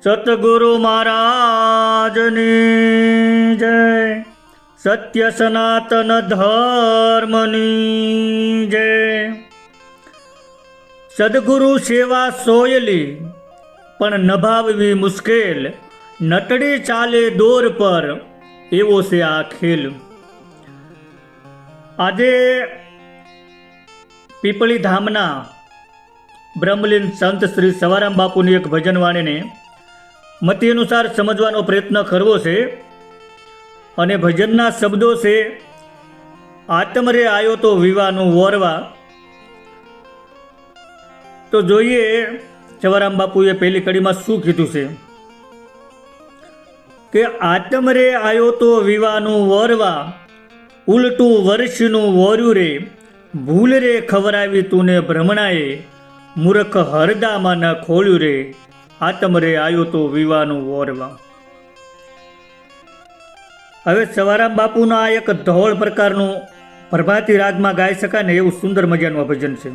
સતગુરુ મહારાજની જય. સત્ય સનાતન ધર્મની જય. સદગુરુ સેવા સોયલી પણ નભાવવી મુશ્કેલ, નટડી ચાલે દોર પર એવો છે આ ખેલ. આજે પીપળી ધામના બ્રહ્મલીન સંત શ્રી સવારામ બાપુની એક ભજન વાણીને મતિ અનુસાર સમજવાનો પ્રયત્ન કરવો છે. અને ભજનના શબ્દો છે, આત્મરે આયો તો વિવાનું વોરવા. તો જોઈએ સવારામ બાપુએ પહેલી કડીમાં શું કીધું છે કે આત્મરે આયો તો વિવાનું વોરવા, ઉલટું વર્ષનું વોર્યું રે, ભૂલ રે ખવરાવી તુને ભ્રમણાએ, મૂર્ખ હરદામાં ન ખોલ્યું રે, આત્મરે આયો તો વિવાનું વોરવા. હવે સવારામ બાપુના આ એક ધોળ પ્રકારનું પ્રભાતી રાગમાં ગાઈ શકાય ને એવું સુંદર મજાનું આ ભજન છે.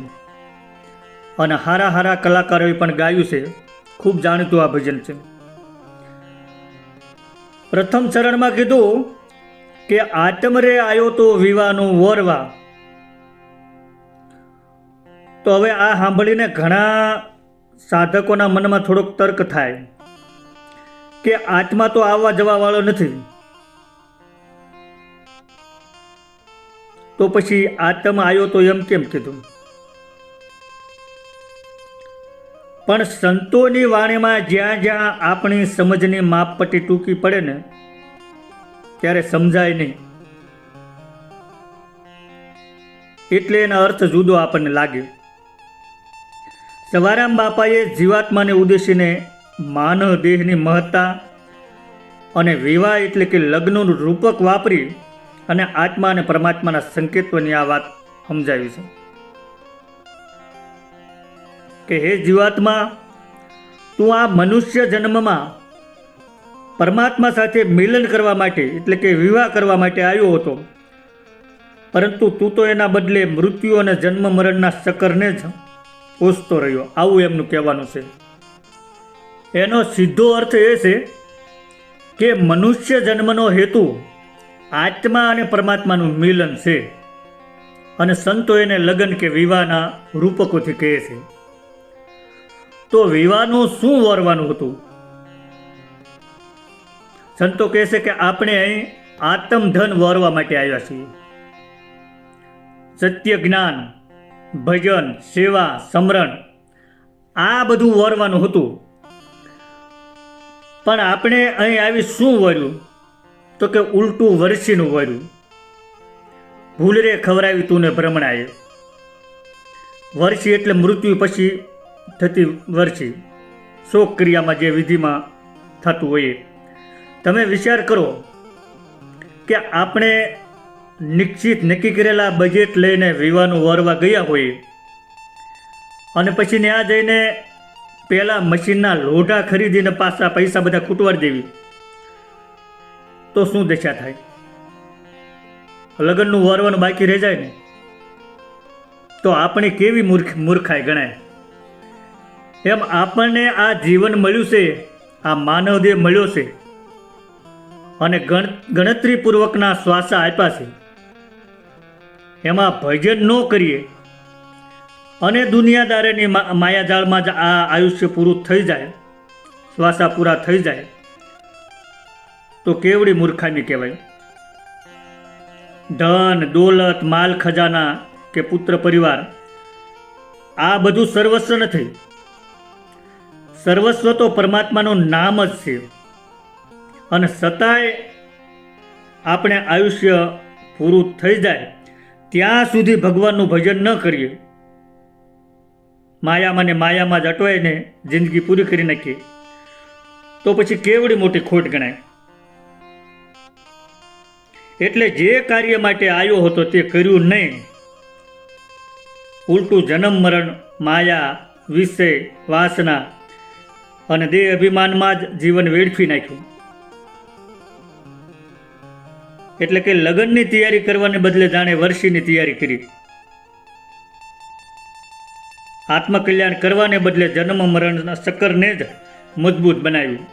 અને હારા હારા કલાકારોએ પણ ગાયું છે. ખૂબ જાણીતું આ ભજન છે. પ્રથમ ચરણમાં કીધું કે આત્મરે આયો તો વિવાનું વોરવા. તો હવે આ સાંભળીને ઘણા સાધકોના મનમાં થોડોક તર્ક થાય કે આત્મા તો આવવા જવા વાળો નથી, તો પછી આત્મા આવ્યો તો એમ કેમ કીધું? પણ સંતોની વાણીમાં જ્યાં જ્યાં આપણી સમજની માપપટ્ટી ટૂંકી પડે ને ત્યારે સમજાય નહીં, એટલે એના અર્થ જુદો આપણને લાગે. સવારામ બાપાએ જીવાત્માને ઉદ્દેશીને માનવ દેહની મહત્તા અને વિવાહ એટલે કે લગ્નનું રૂપક વાપરી અને આત્મા અને પરમાત્માના સંકેતોની આ વાત સમજાવી છે કે હે જીવાત્મા, તું આ મનુષ્ય જન્મમાં પરમાત્મા સાથે મિલન કરવા માટે એટલે કે વિવાહ કરવા માટે આવ્યો હતો, પરંતુ તું તો એના બદલે મૃત્યુ અને જન્મ મરણના ચક્કરને જ ઓછતો રહ્યો. આવું એમનું કહેવાનું છે. એનો સીધો અર્થ એ છે કે મનુષ્ય જન્મનો હેતુ આત્મા અને પરમાત્માનું મિલન છે, અને સંતો એને લગ્ન કે વિવાહના રૂપકોથી કહે છે. તો વિવાહનું શું વરવાનું હતું? સંતો કહે છે કે આપણે અહીં આત્મધન વરવા માટે આવ્યા છીએ. સત્ય જ્ઞાન, ભજન, સેવા, સમરણ આ બધું વરવાનું હતું. પણ આપણે અહીં આવી શું વર્યું? તો કે ઉલટું વર્ષીનું વર્યું. ભૂલ રે ખવરાવી તુને ભ્રમણાએ. વર્ષી એટલે મૃત્યુ પછી થતી વર્ષી, શોક ક્રિયામાં જે વિધિમાં થતું હોય. તમે વિચાર કરો કે આપણે નિશ્ચિત નક્કી કરેલા બજેટ લઈને વિવાહનું વરવા ગયા હોઈએ અને પછી ત્યાં જઈને પહેલાં મશીનના લોઢા ખરીદીને પાછા પૈસા બધા ખૂટવાડી દેવી, તો શું દશા થાય? લગ્નનું વરવાનું બાકી રહી જાય ને, તો આપણે કેવી મૂર્ખાઈ ગણાય. એમ આપણને આ જીવન મળ્યું છે, આ માનવ દેહ મળ્યો છે, અને ગણતરીપૂર્વકના શ્વાસા આપ્યા છે. એમાં ભજન ન કરીએ અને દુનિયાદારીની માયાજાળમાં જ આ આયુષ્ય પૂરું થઈ જાય, શ્વાસા પૂરા થઈ જાય, તો કેવડી મૂર્ખામી કહેવાય. ધન, દોલત, માલ ખજાના કે પુત્ર પરિવાર આ બધું સર્વસ્વ નથી. સર્વસ્વ તો પરમાત્માનું નામ જ છે. અને છતાંય આપણે આયુષ્ય પૂરું થઈ જાય ત્યાં સુધી ભગવાનનું ભજન ન કરીએ, માયામાં ને માયામાં જ અટવાઈને જિંદગી પૂરી કરી નાખીએ, તો પછી કેવડી મોટી ખોટ ગણાય. એટલે જે કાર્ય માટે આવ્યો હતો તે કર્યું નહીં, ઉલટું જન્મ મરણ, માયા, વિષય, વાસના અને દેહ અભિમાનમાં જ જીવન વેડફી નાખ્યું. એટલે કે લગ્નની તૈયારી કરવાને બદલે જાણે વર્ષીની તૈયારી કરી. આત્મકલ્યાણ કરવાને બદલે જન્મ મરણના ચક્કરને જ મજબૂત બનાવ્યું.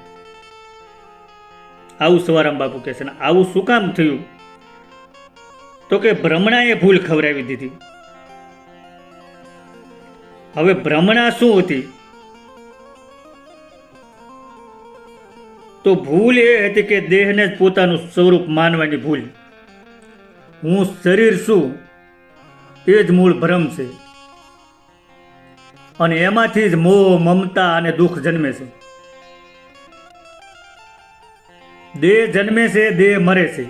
આવું સવારામ બાપુ કહે છે. ને આવું શું કામ થયું? તો કે ભ્રમણાએ ભૂલ ખવડાવી દીધી. હવે ભ્રમણા શું હતી? તો ભૂલ એ હતી કે દેહને જ પોતાનું સ્વરૂપ માનવાની ભૂલ. હું શરીર છું એ જ મૂળ ભ્રમ છે, અને એમાંથી જ મોહ, મમતા અને દુઃખ જન્મે છે. દેહ જન્મે છે, દેહ મરે છે.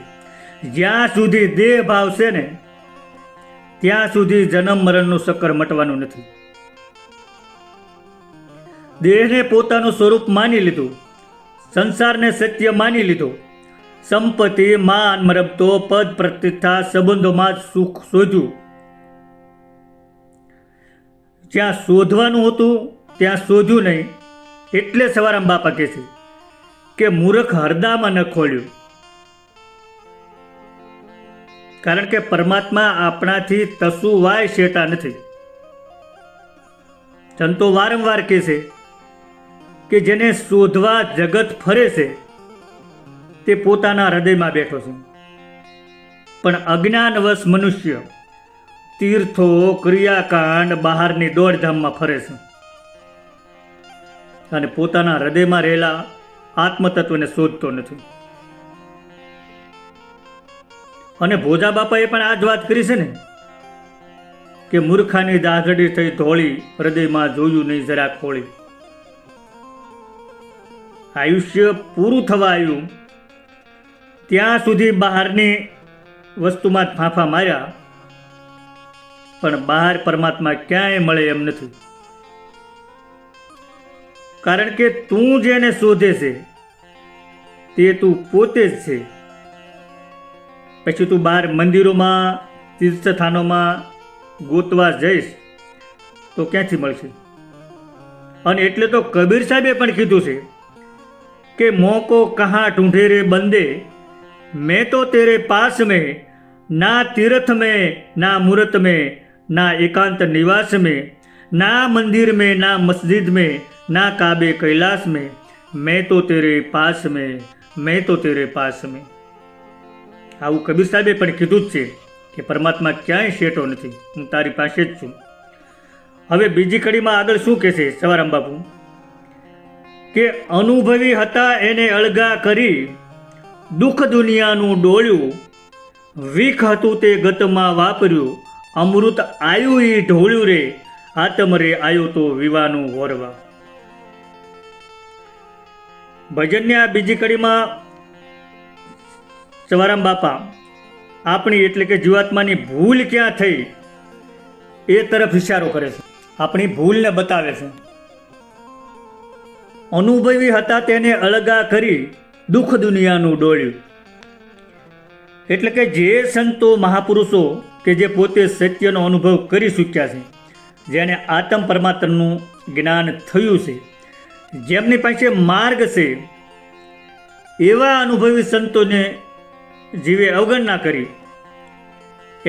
જ્યાં સુધી દેહ ભાવ છે ને ત્યાં સુધી જન્મ મરણનું ચક્કર મટવાનું નથી. દેહને પોતાનું સ્વરૂપ માની લીધું, સંસારને સત્ય માની લીધો, સંપત્તિ, માન, મરબતો, પદ, પ્રતિષ્ઠા, સંબંધોમાં જ સુખ શોધ્યું. જ્યાં શોધવાનું હતું ત્યાં શોધ્યું નહીં. એટલે સવારામ બાપા કહે છે કે મૂર્ખ હરદામાં ન ખોલ્યું. કારણ કે પરમાત્મા આપણાથી તસુ વાય શેટા નથી. સંતો વારંવાર કહે છે કે જેને શોધવા જગત ફરે છે તે પોતાના હૃદયમાં બેઠો છે. પણ અજ્ઞાનવશ મનુષ્ય તીર્થો, ક્રિયાકાંડ, બહારની દોડધામમાં ફરે છે અને પોતાના હૃદયમાં રહેલા આત્મતત્વને શોધતો નથી. અને ભોજા બાપાએ પણ આ જ વાત કરી છે ને કે મૂર્ખાની દાઝડી થઈ ધોળી, હૃદયમાં જોયું નહીં જરા ખોળી. આયુષ્ય પૂરું થવા આવ્યું ત્યાં સુધી બહારની વસ્તુમાં જ ફાંફા માર્યા, પણ બહાર પરમાત્મા ક્યાંય મળે એમ નથી. કારણ કે તું જેને શોધે છે તે તું પોતે જ છે. પછી તું બહાર મંદિરોમાં, તીર્થસ્થાનોમાં ગોતવા જઈશ તો ક્યાંથી મળશે? અને એટલે તો કબીર સાહેબે પણ કીધું છે કે મોકો કહાં ઢૂંઢે રે બંદે, मैं तो तेरे पास में, ना तीर्थ में, ना मूर्त में, ना एकांत निवास में, ना मंदिर में, ना मस्जिद में, ना काबे कैलाश में, मैं तो तेरे पास में, मैं तो तेरे पास में. આવું કબીર સાહેબે પણ કીધું જ છે કે પરમાત્મા ક્યાંય શેઠો નથી, હું તારી પાસે જ છું. હવે બીજી કડીમાં આગળ શું કહે છે સવારામ બાપુ કે અનુભવી હતા એને અળગા કરી, દુઃખ દુનિયાનું ડોળ્યું, વીખ હતું તે ગતમાં વાપર્યું, અમૃત આયુ ઈ ઢોળ્યું રે, આત્મ રે આયુ તો વિવાનું વરવા. ભજનની આ બીજી કડીમાં સવારામ બાપા આપણી એટલે કે જીવાત્માની ભૂલ ક્યાં થઈ એ તરફ ઇશારો કરે છે, આપણી ભૂલને બતાવે છે. અનુભવી હતા તેને અળગા કરી, દુઃખ દુનિયાનું ડોળ્યું. એટલે કે જે સંતો, મહાપુરુષો કે જે પોતે સત્યનો અનુભવ કરી ચૂક્યા છે, જેને આત્મ પરમાત્માનું જ્ઞાન થયું છે, જેમની પાસે માર્ગ છે, એવા અનુભવી સંતોને જીવે અવગણના કરી,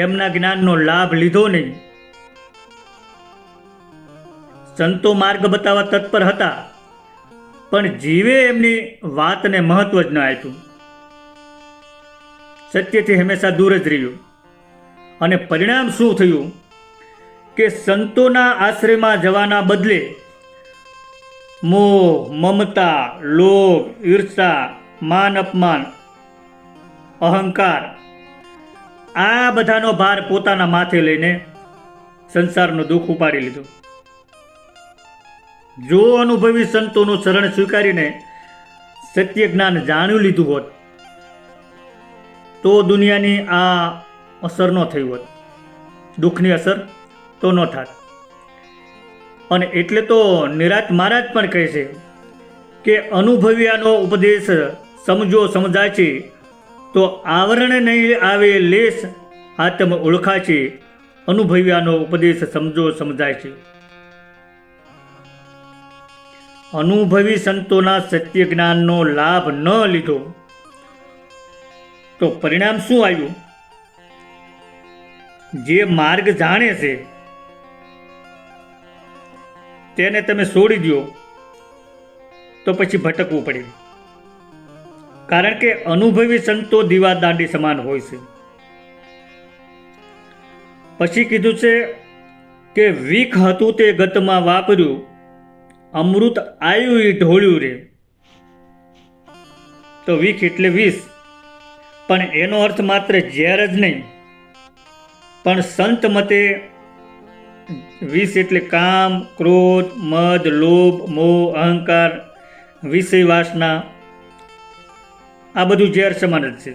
એમના જ્ઞાનનો લાભ લીધો નહીં. સંતો માર્ગ બતાવવા તત્પર હતા, પણ જીવે એમની વાતને મહત્વ જ ન આપ્યું. સત્યથી હંમેશા દૂર જ રહ્યું. અને પરિણામ શું થયું કે સંતોના આશ્રયમાં જવાના બદલે મોહ, મમતા, લોભ, ઈર્ષા, માન અપમાન, અહંકાર, આ બધાનો ભાર પોતાના માથે લઈને સંસારનું દુઃખ ઉપાડી લીધું. જો અનુભવી સંતોનું શરણ સ્વીકારીને સત્ય જ્ઞાન જાણ્યું લીધું હોત તો દુનિયાની આ અસર ન થઈ હોત, દુઃખની અસર તો ન થાત. અને એટલે તો નિરાત મહારાજ પણ કહે છે કે અનુભવ્યાનો ઉપદેશ સમજો સમજાય છે, તો આવરણ નહીં આવે લેશ, આત્મ ઓળખાય છે. અનુભવ્યાનો ઉપદેશ સમજો સમજાય છે. અનુભવી સંતોના સત્ય જ્ઞાનનો લાભ ન લીધો તો પરિણામ શું આવ્યું? જે માર્ગ જાણે છે તેને તમે છોડી દો તો પછી ભટકવું પડે. કારણ કે અનુભવી સંતો દીવાદાંડી સમાન હોય છે. પછી કીધું છે કે વીખ હતું તે ગતમાં વાપર્યું, અમૃત આયુ ઈ ઢોળ્યું રે. તો વીખ એટલે વિષ, પણ એનો અર્થ માત્ર ઝેર જ નહીં, પણ સંત મતે વિષ એટલે કામ, ક્રોધ, મદ, લોભ, મોહ, અહંકાર, વિષય વાસના, આ બધું ઝેર સમાન જ છે.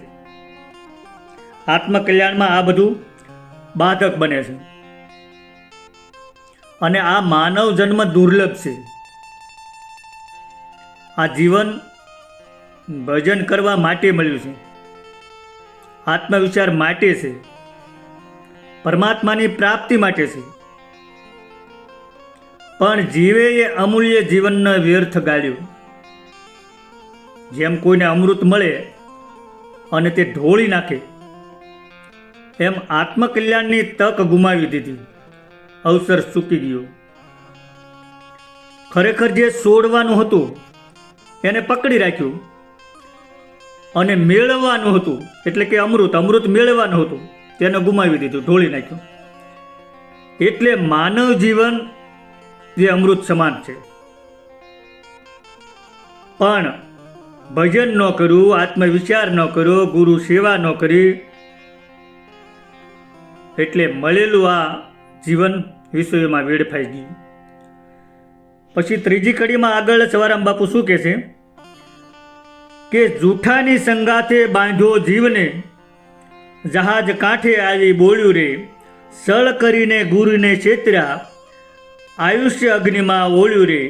આત્મકલ્યાણમાં આ બધું બાધક બને છે. અને આ માનવ જન્મ દુર્લભ છે. આ જીવન ભજન કરવા માટે મળ્યું છે, આત્મવિચાર માટે છે, પરમાત્માની પ્રાપ્તિ માટે છે. પણ જીવે એ અમૂલ્ય જીવનને વ્યર્થ ગાળ્યું. જેમ કોઈને અમૃત મળે અને તે ઢોળી નાખે, એમ આત્મકલ્યાણની તક ગુમાવી દીધી, અવસર ચૂકી ગયો. ખરેખર જે છોડવાનું હતું એને પકડી રાખ્યું, અને મેળવવાનું હતું એટલે કે અમૃત મેળવવાનું હતું તેને ગુમાવી દીધું, ઢોળી નાખ્યું. એટલે માનવ જીવન જે અમૃત સમાન છે. પણ ભજન ન કર્યું, આત્મવિચાર ન કર્યો, ગુરુ સેવા ન કરી, એટલે મળેલું આ જીવન વિષયોમાં વેડફાઈ ગયું. પછી ત્રીજી કડીમાં આગળ સવારામ બાપુ શું કહે છે કે જૂઠાની સંગાથે બાંધ્યો જીવને, જહાજ કાંઠે આવી બોલ્યું રે, સળ કરીને ગુરુને છેતર્યા, આયુષ્ય અગ્નિમાં ઓળ્યું રે,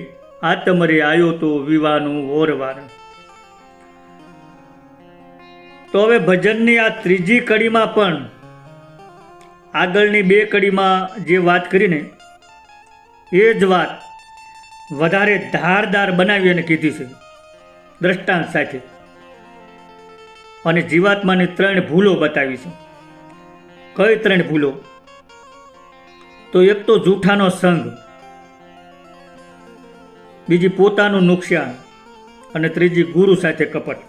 આત્મરે આવ્યો તો વિવાનું ઓરવાર. તો હવે ભજનની આ ત્રીજી કડીમાં પણ આગળની બે કડીમાં જે વાત કરીને એ જ વાત વધારે ધારદાર બનાવી અને કીધી છે દ્રષ્ટાંત સાથે. અને જીવાત્માની 3 ભૂલો બતાવી છે. કઈ 3 ભૂલો? તો એક તો જૂઠાનો સંગ, બીજી પોતાનું નુકસાન, અને ત્રીજી ગુરુ સાથે કપટ.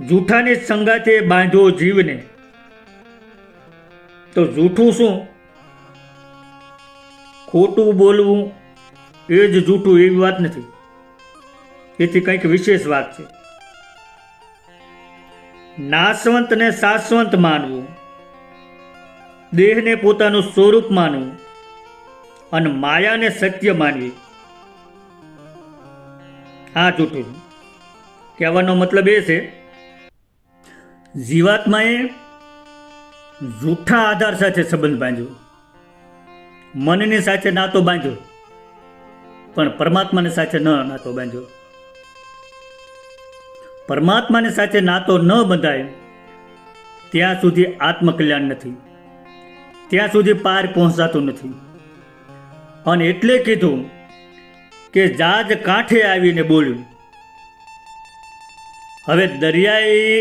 જૂઠાની સંગાથે બાંધ્યો જીવને. તો જૂઠું શું? ખોટું બોલવું એ જ જૂઠું એવી વાત નથી, એથી કંઈક વિશેષ વાત છે. નાશવંતને શાશ્વત માનવું, દેહને પોતાનું સ્વરૂપ માનવું, અને માયાને સત્ય માનવી, આ જૂઠું. કહેવાનો મતલબ એ છે જીવાત્માએ જૂઠા આધાર સાથે સંબંધ બાંધ્યો, મનની સાથે નાતો બાંધ્યો, પણ પરમાત્માની સાથે નાતો બાંધ્યો. પરમાત્માની સાથે નાતો ન બંધાય ત્યાં સુધી આત્મકલ્યાણ નથી, ત્યાં સુધી પાર પહોંચાતું નથી. અને એટલે કીધું કે જહાજ કાંઠે આવીને બોલ્યું. હવે દરિયાઈ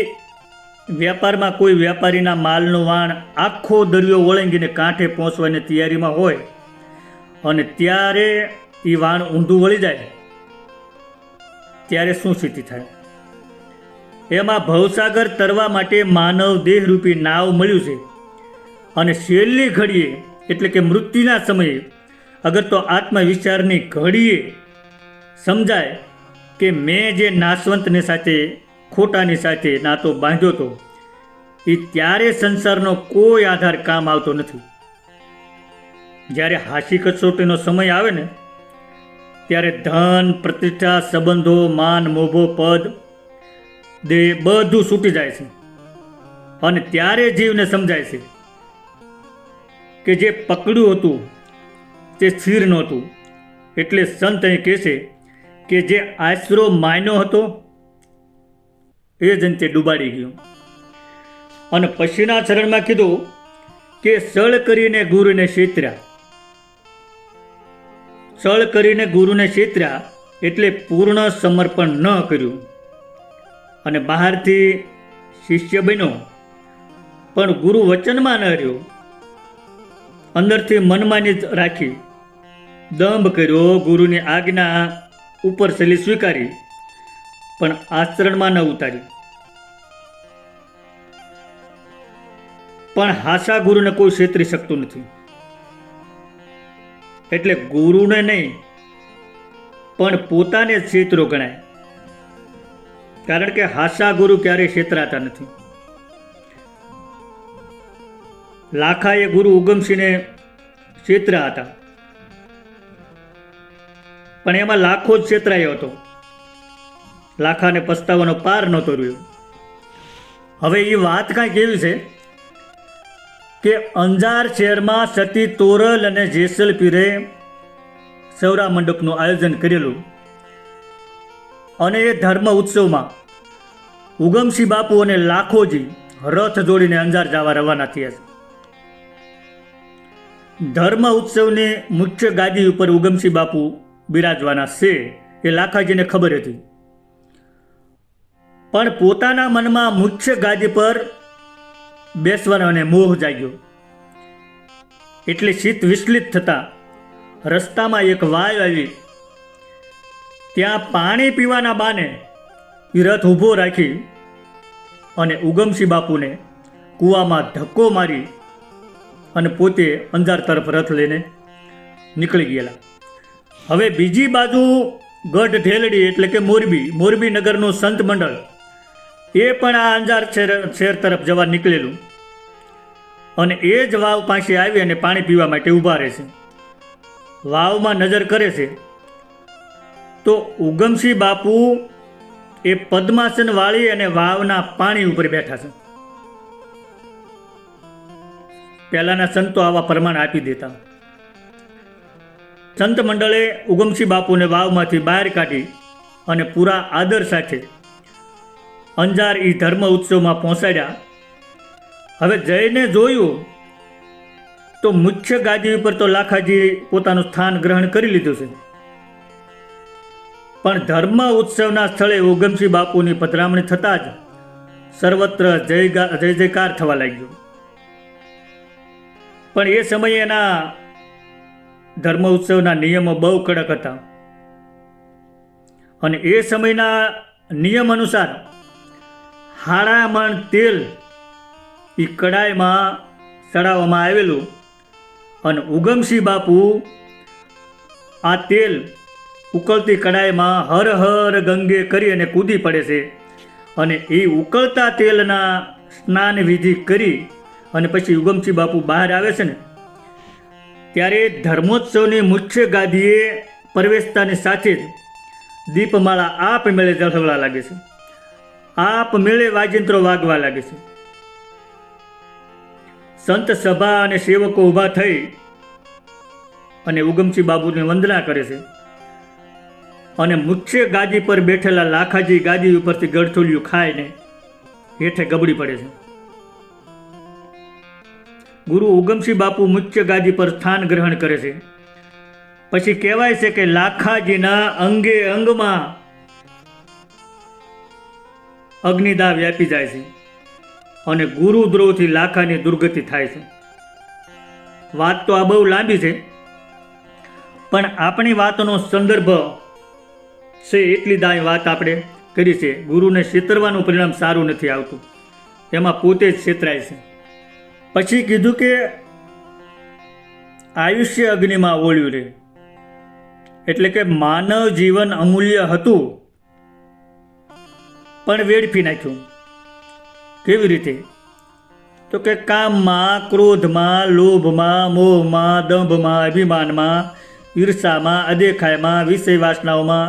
વેપારમાં કોઈ વેપારીના માલનું વાણ આખો દરિયો ઓળંગીને કાંઠે પહોંચવાની તૈયારીમાં હોય અને ત્યારે એ વાણ ઊંધું વળી જાય ત્યારે શું સ્થિતિ થાય? એમાં ભવસાગર તરવા માટે માનવ દેહરૂપી નાવ મળ્યું છે. અને છેલ્લી ઘડીએ એટલે કે મૃત્યુના સમયે અગર તો આત્મવિચારની ઘડીએ સમજાય કે મેં જે નાશવંતની સાથે ખોટાની સાથે નાતો બાંધ્યો હતો એ ત્યારે સંસારનો કોઈ આધાર કામ આવતો નથી. જ્યારે હાસી કસોટીનો સમય આવે ને ત્યારે ધન, પ્રતિષ્ઠા, સંબંધો, માન, મોભો, પદ, દેહ બધું છૂટી જાય છે. અને ત્યારે જીવને સમજાય છે કે જે પકડ્યું હતું તે સ્થિર નહોતું. એટલે સંત અહીં કહે છે કે જે આશરો માન્યો હતો એ જ અંતે ડૂબાડી ગયો. અને પછીના ચરણમાં કીધું કે સળ કરીને ગુરુને છેતર્યા. સળ કરીને ગુરુને છેતર્યા એટલે પૂર્ણ સમર્પણ ન કર્યું અને બહારથી શિષ્ય બન્યો પણ ગુરુ વચનમાં ન રહ્યો, અંદરથી મનમાની જ રાખી, દંભ કર્યો, ગુરુની આજ્ઞા ઉપર છેલ્લી સ્વીકારી, પણ આચરણમાં ન ઉતારી. પણ હાસા ગુરુને કોઈ છેતરી શકતું નથી. એટલે ગુરુને નહીં પણ પોતાને જ છેતરો ગણાય, કારણ કે હાસા ગુરુ ક્યારેય છેતરાતા નથી. લાખાએ ગુરુ ઉગમસિંહને છેતરા હતા, પણ એમાં લાખો જ છેતરાયો હતો. લાખાને પસ્તાવાનો પાર નહોતો રહ્યો. હવે એ વાત કાંઈક એવી છે કે અંજાર શહેરમાં સતી તોરલ અને જેસલ પીરે સૌરા મંડપનું આયોજન કરેલું, અને એ ધર્મ ઉત્સવમાં ઉગમસિંહ બાપુ અને લાખોજી રથ જોડીને અંજાર જવા રવાના થયા છે. ધર્મ ઉત્સવની મુખ્ય ગાદી ઉપર ઉગમસિંહ બાપુ બિરાજવાના છે એ લાખાજીને ખબર હતી, પણ પોતાના મનમાં મુખ્ય ગાદી પર બેસવાનો અને મોહ જાગ્યો. એટલે ચિત્ત વિચલિત થતા રસ્તામાં એક વાય આવી. ત્યાં પાણી પીવાના બાને એ રથ ઊભો રાખી અને ઉગમસિંહ બાપુને કૂવામાં ધક્કો મારી અને પોતે અંજાર તરફ રથ લઈને નીકળી ગયેલા. હવે બીજી બાજુ ગઢ ઢેલડી એટલે કે મોરબી નગરનું સંત મંડળ એ પણ આ અંજાર શહેર તરફ જવા નીકળેલું, અને એ જ વાવ પાસે આવી અને પાણી પીવા માટે ઊભા રહે છે. વાવમાં નજર કરે છે તો ઉગમસિંહ બાપુ એ પદ્માસન વાળી અને વાવના પાણી ઉપર બેઠા છે. પહેલાના સંતો આવા પ્રમાણ આપી દેતા. સંત મંડળે ઉગમસિંહ બાપુને વાવમાંથી બહાર કાઢી અને પૂરા આદર સાથે અંજાર એ ધર્મ ઉત્સવમાં પહોંચાડ્યા. હવે જઈને જોયું તો મુખ્ય ગાદી ઉપર તો લાખાજી પોતાનું સ્થાન ગ્રહણ કરી લીધું છે, પણ ધર્મ ઉત્સવના સ્થળે ઉગમસિંહ બાપુની પધરામણી થતાં જ સર્વત્ર જય જયકાર થવા લાગ્યો. પણ એ સમયે એના ધર્મ ઉત્સવના નિયમો બહુ કડક હતા, અને એ સમયના નિયમ અનુસાર હાડા મણ તેલ એ કડાઈમાં ચડાવવામાં આવેલું, અને ઉગમસિંહ બાપુ આ તેલ ઉકળતી કડાઈમાં હર હર ગંગે કરી અને કૂદી પડે છે, અને એ ઉકળતા તેલના સ્નાન વિધિ કરી અને પછી ઉગમસિંહ બાપુ બહાર આવે છે ને, ત્યારે ધર્મોત્સવની મુખ્ય ગાદીએ પ્રવેશતાની સાથે જ દીપમાળા આપમેળે ઝળહળવા લાગે છે, આપમેળે વાજિંત્રો વાગવા લાગે છે. સંત સભા અને સેવકો ઊભા થઈ અને ઉગમસિંહ બાપુની વંદના કરે છે, અને મુખ્ય ગાદી પર બેઠેલા લાખાજી ગાદી ઉપરથી ગળથોલિયું ખાઈને હેઠે ગબડી પડે છે. ગુરુ ઉગમસિંહ બાપુ મુખ્ય ગાદી પર સ્થાન ગ્રહણ કરે છે. પછી કહેવાય છે કે લાખાજીના અંગે અંગમાં અગ્નિદાહ વ્યાપી જાય છે, અને ગુરુદ્રોહથી લાખાની દુર્ગતિ થાય છે. વાત તો આ બહુ લાંબી છે, પણ આપણી વાતનો સંદર્ભ છે એટલી દાય વાત આપણે કરી છે. ગુરુને છેતરવાનું પરિણામ સારું નથી આવતું, એમાં પોતે જ છેતરાય છે. પછી કીધું કે આયુષ્ય અગ્નિમાં ઓળ્યું રહે, એટલે કે માનવ જીવન અમૂલ્ય હતું પણ વેડફી નાખ્યું. કેવી રીતે? તો કે કામમાં, ક્રોધમાં, લોભમાં, મોહમાં, દંભમાં, અભિમાનમાં, ઈર્ષામાં, અદેખાઈમાં, વિષય વાસનાઓમાં,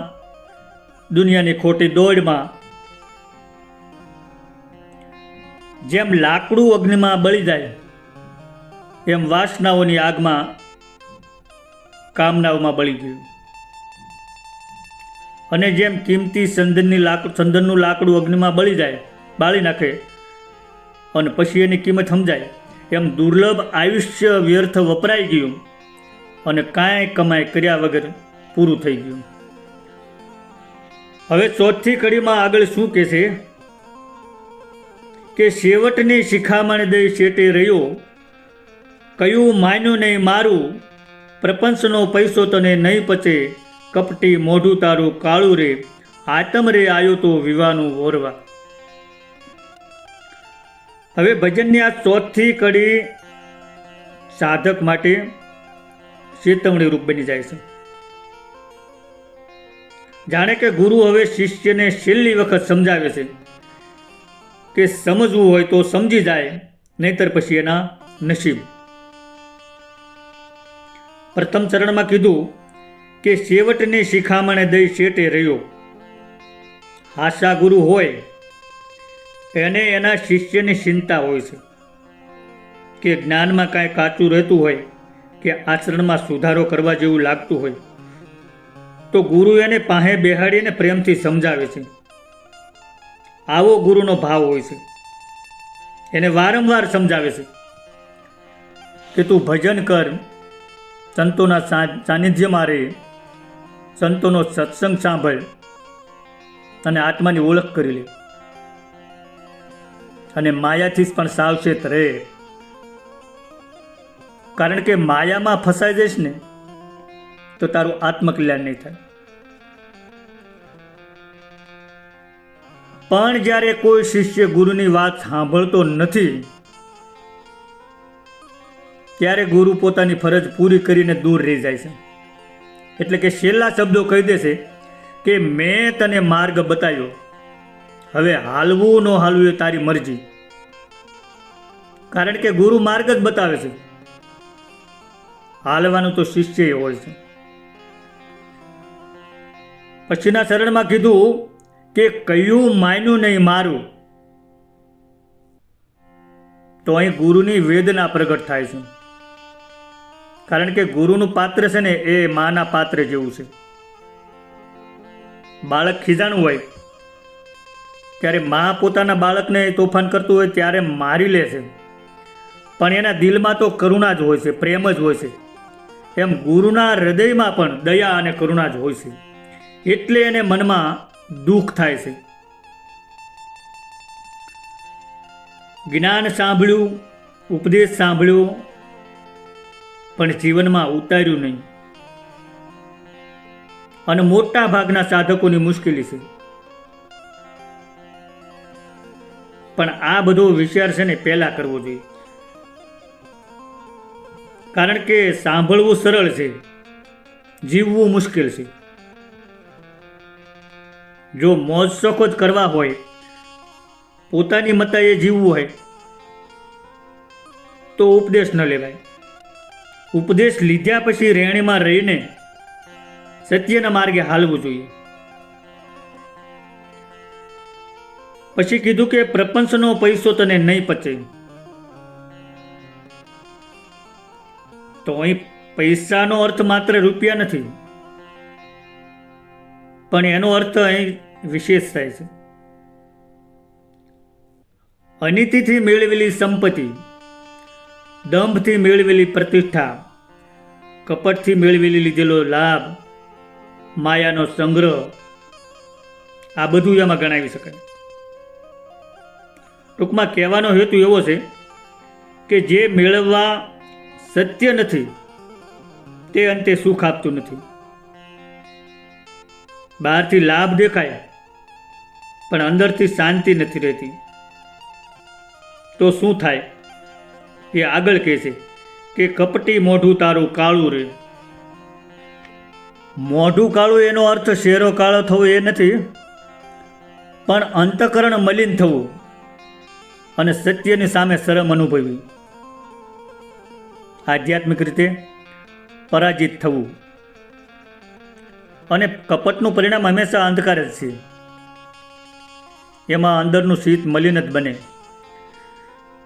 દુનિયાની ખોટી દોડમાં. જેમ લાકડું અગ્નિમાં બળી જાય એમ વાસનાઓની આગમાં કામનાઓમાં બળી ગયું. અને જેમ કિંમતી ચંદનનું લાકડું અગ્નિમાં બળી જાય, બાળી નાખે અને પછી એની કિંમત સમજાય, એમ દુર્લભ આયુષ્ય વ્યર્થ વપરાઈ ગયું અને કાંઈ કમાઈ કર્યા વગર પૂરું થઈ ગયું. હવે ચોથી કડીમાં આગળ શું કહે છે કે છેવટની શિખામણ દઈ શેટે રહ્યો, કયું માન્યું નહીં મારું, પ્રપંચનો પૈસો તને નહીં પચે, કપટી મોઢું તારું કાળું રે, આતમ રે આયો તો વિવાનું ઓરવા. હવે ભજનની આ ચોથી કડી સાધક માટે ચેતવણી રૂપ બની જાય છે. જાણે કે ગુરુ હવે શિષ્યને છેલ્લી વખત સમજાવે છે કે સમજવું હોય તો સમજી જાય, નહીતર પછી એના નસીબ. પ્રથમ ચરણમાં કીધું કે શેવટની શિખામણે દઈ શેટે રહ્યો. હાસા ગુરુ હોય એને એના શિષ્યની ચિંતા હોય છે કે જ્ઞાનમાં કાંઈ કાચું રહેતું હોય કે આચરણમાં સુધારો કરવા જેવું લાગતું હોય તો ગુરુ એને પાસે બેહાડીને પ્રેમથી સમજાવે છે. આવો ગુરુનો ભાવ હોય છે. એને વારંવાર સમજાવે છે કે તું ભજન કર, સંતોના સાનિધ્યમાં રહે, સંતોનો સત્સંગ સાંભળ અને આત્માની ઓળખ કરી લે, અને માયાથી પણ સાવચેત રહે. કારણ કે માયામાં ફસાઈ જઈશ ને તો તારું આત્મકલ્યાણ નહીં થાય. પણ જ્યારે કોઈ શિષ્ય ગુરુની વાત સાંભળતો નથી ત્યારે ગુરુ પોતાની ફરજ પૂરી કરીને દૂર રહી જાય છે. એટલે કે છેલ્લા શબ્દો કહી દેશે કે મેં તને માર્ગ બતાવ્યો, હવે હાલવું ન હાલવું એ તારી મરજી. કારણ કે ગુરુ માર્ગ જ બતાવે છે, હાલવાનું તો શિષ્ય હોય છે. પછીના ચરણમાં કીધું કે કયું માન્યું નહીં મારું. તો અહીં ગુરુની વેદના પ્રગટ થાય છે. કારણ કે ગુરુનું પાત્ર છે ને એ માના પાત્ર જેવું છે. બાળક ખીજાણું હોય ત્યારે મા પોતાના બાળકને તોફાન કરતું હોય ત્યારે મારી લે છે, પણ એના દિલમાં તો કરુણા જ હોય છે, પ્રેમ જ હોય છે. એમ ગુરુના હૃદયમાં પણ દયા અને કરુણા જ હોય છે. એટલે એને મનમાં દુઃખ થાય છે. જ્ઞાન સાંભળ્યું, ઉપદેશ સાંભળ્યો, પણ જીવનમાં ઉતાર્યું નહીં. અને મોટા ભાગના સાધકોની મુશ્કેલી છે. પણ આ બધો વિચાર છે ને પહેલા કરવો જોઈએ. કારણ કે સાંભળવું સરળ છે, જીવવું મુશ્કેલ છે. જો મોજ શોખો જ કરવા હોય, પોતાની મતાએ જીવવું હોય તો ઉપદેશ ન લેવાય. ઉપદેશ લીધા પછી રેણીમાં રહીને સત્યના માર્ગે હાલવું જોઈએ. પછી કીધું કે પ્રપંચનો પૈસો તને નહીં પચે. તો અહીં પૈસાનો અર્થ માત્ર રૂપિયા નથી, પણ એનો અર્થ અહીં વિશેષ થાય છે. અનીતિથી મેળવેલી સંપત્તિ, દંભથી મેળવેલી પ્રતિષ્ઠા, કપટથી મેળવેલી લીધેલો લાભ, માયાનો સંગ્રહ, આ બધું એમાં ગણાવી શકાય. ટૂંકમાં કહેવાનો હેતુ એવો છે કે જે મેળવવા સત્ય નથી તે અંતે સુખ આપતું નથી. બહારથી લાભ દેખાય પણ અંદરથી શાંતિ નથી રહેતી. તો શું થાય એ આગળ કહે છે કે કપટી મોઢું તારું કાળું રે. મોઢું કાળું એનો અર્થ શેરો કાળો થવો એ નથી, પણ અંતઃકરણ મલિન થવું અને સત્યની સામે શરમ અનુભવવી, આધ્યાત્મિક રીતે પરાજિત થવું. અને કપટનું પરિણામ હંમેશા અંધકાર જ છે. એમાં અંદરનું શીત મલિન જ બને.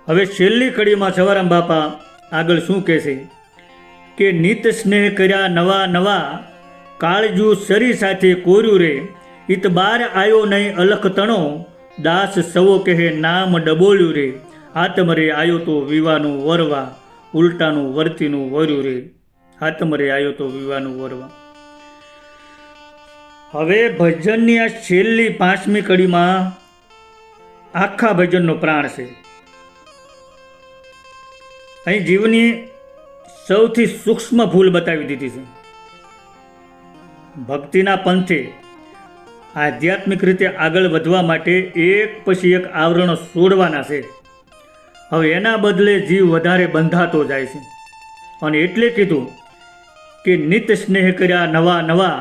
હવે છેલ્લી કડીમાં સવારામ બાપા આગળ શું કહે છે કે નિત સ્નેહ કર્યા નવા નવા, કાળજુ શરી સાથે કોર્યું રે, ઇતબાર આયો નહીં અલખ તણો, દાસ સવો કહે નામ ડબોલ્યું રે, આત્મ રે આયો તો વિવાનું વરવા, ઉલટાનું વર્તીનું વર્યું રે, આત્મ રે આયો તો વિવાનું વરવા. હવે ભજનની આ છેલ્લી 5મી કડીમાં આખા ભજનનો પ્રાણ છે. અહીં જીવની સૌથી સૂક્ષ્મ ભૂલ બતાવી દીધી છે. ભક્તિના પંથે આધ્યાત્મિક રીતે આગળ વધવા માટે એક પછી એક આવરણો છોડવાના છે. હવે એના બદલે જીવ વધારે બંધાતો જાય છે. અને એટલે કીધું કે નિત સ્નેહ કર્યા નવા નવા.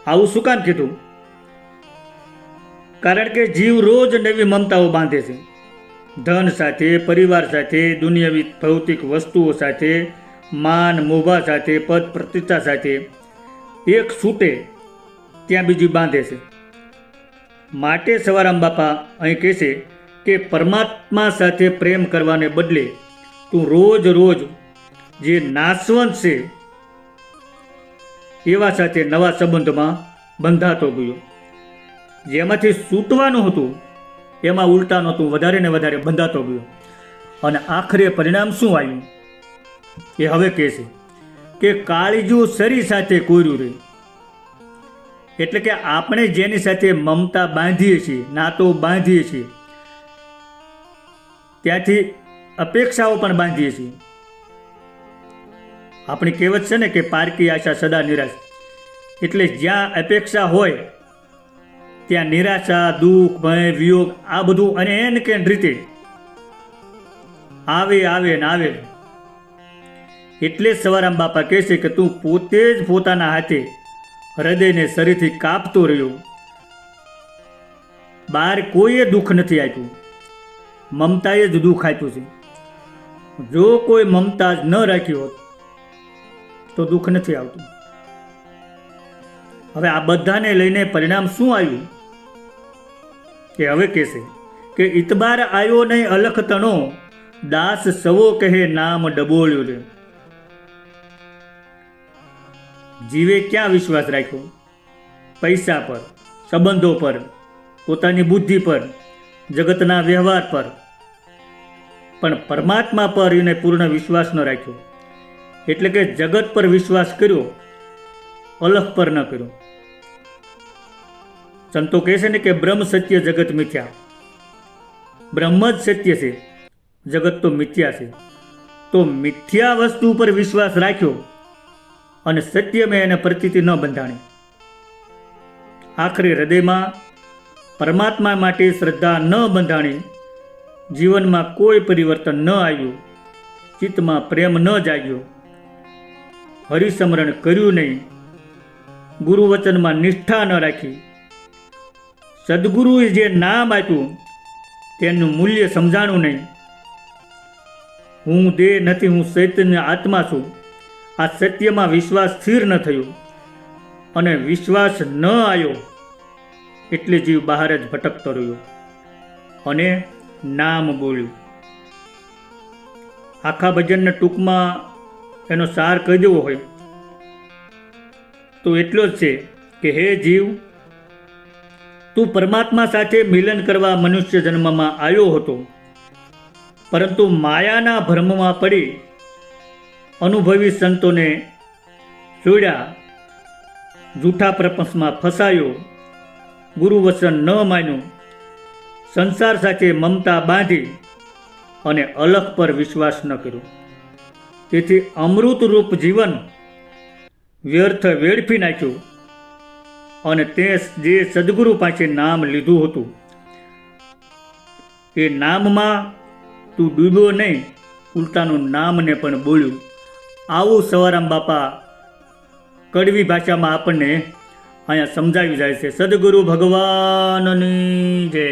આવું શું કામ કીધું? કારણ કે જીવ રોજ નવી મમતાઓ બાંધે છે. ધન સાથે, પરિવાર સાથે, દુનિયાવી ભૌતિક વસ્તુઓ સાથે, માન મોભા સાથે, પદ પ્રતિષ્ઠા સાથે એક છૂટે ત્યાં બીજી બાંધે છે. માટે સવારામ બાપા અહીં કહે છે કે પરમાત્મા સાથે પ્રેમ કરવાને બદલે તું રોજ રોજ જે નાશવંત છે એવા સાથે નવા સંબંધમાં બંધાતો ગયો. જેમાંથી છૂટવાનું હતું એમાં ઉલટાનું હતું, વધારે ને વધારે બંધાતો ગયો. અને આખરે પરિણામ શું આવ્યું એ હવે કહે છે કે કાળીજુ શરીર સાથે કોર્યું રહે. એટલે કે આપણે જેની સાથે મમતા બાંધીએ છીએ, નાતો બાંધીએ છીએ, ત્યાંથી અપેક્ષાઓ પણ બાંધીએ છીએ. આપણી કહેવત છે ને કે પારકી આશા સદા નિરાશ. એટલે જ્યાં અપેક્ષા હોય ત્યાં નિરાશા, દુઃખ, ભય, વિયોગ આ બધું અને એન કેન રીતે આવે ને આવે. એટલે સવારામ બાપા કહે છે કે તું પોતે જ પોતાના હાથે હૃદયને શરીરથી કાપતો રહ્યો. બહાર કોઈએ દુઃખ નથી આપ્યું, મમતાએ જ દુઃખ આપ્યું છે. જો કોઈ મમતા જ ન રાખી હોત તો દુઃખ નથી આવતું. હવે આ બધાને લઈને પરિણામ શું આવ્યું કે હવે કહેશે કે ઇતબાર આવ્યો નહીં અલખ તણો, દાસ સવો કહે નામ ડબોળ્યો રે. જીવે ક્યાં વિશ્વાસ રાખ્યો? પૈસા પર, સંબંધો પર, પોતાની બુદ્ધિ પર, જગતના વ્યવહાર પર. પણ પરમાત્મા પર એને પૂર્ણ વિશ્વાસ ન રાખ્યો. એટલે કે જગત પર વિશ્વાસ કર્યો, અલખ પર ન કર્યો. સંતો કહે છે ને કે બ્રહ્મ સત્ય જગત મિથ્યા. બ્રહ્મ જ સત્ય છે, જગત તો મિથ્યા છે. તો મિથ્યા વસ્તુ પર વિશ્વાસ રાખ્યો અને સત્યમાં એને પ્રતીતિ ન બંધાણી. આખરે હૃદયમાં પરમાત્મા માટે શ્રદ્ધા ન બંધાણી, જીવનમાં કોઈ પરિવર્તન ન આવ્યું, ચિત્તમાં પ્રેમ ન જાગ્યો, હરિસ્મરણ કર્યું નહીં, ગુરુવચનમાં નિષ્ઠા ન રાખી, સદગુરુએ જે નામ આપ્યું તેનું મૂલ્ય સમજાણું નહીં. હું દેહ નથી, હું ચૈતન્ય આત્મા છું. આ સત્યમાં વિશ્વાસ સ્થિર ન થયો અને વિશ્વાસ ન આવ્યો એટલે જીવ બહાર જ ભટકતો રહ્યો અને નામ બોલ્યું. આખા ભજનને ટૂંકમાં એનો સાર કહી દેવો હોય તો એટલો જ છે કે હે જીવ, તું પરમાત્મા સાથે મિલન કરવા મનુષ્ય જન્મમાં આવ્યો હતો, પરંતુ માયાના ભ્રમમાં પડી અનુભવી સંતોને છોડ્યા, જૂઠા પ્રપંચમાં ફસાયો, ગુરુવચન ન માન્યું, સંસાર સાથે મમતા બાંધી અને અલખ પર વિશ્વાસ ન કર્યો. તેથી અમૃતરૂપ જીવન વ્યર્થ વેડફી નાખ્યું અને તે જે સદગુરુ પાસે નામ લીધું હતું એ નામમાં તું ડૂબ્યો નહીં, ઉલટાનું નામને પણ બોલ્યું. આવું સવારામ બાપા કડવી ભાષામાં આપણને અહીંયા સમજાવી જાય છે. સદગુરુ ભગવાનની જય.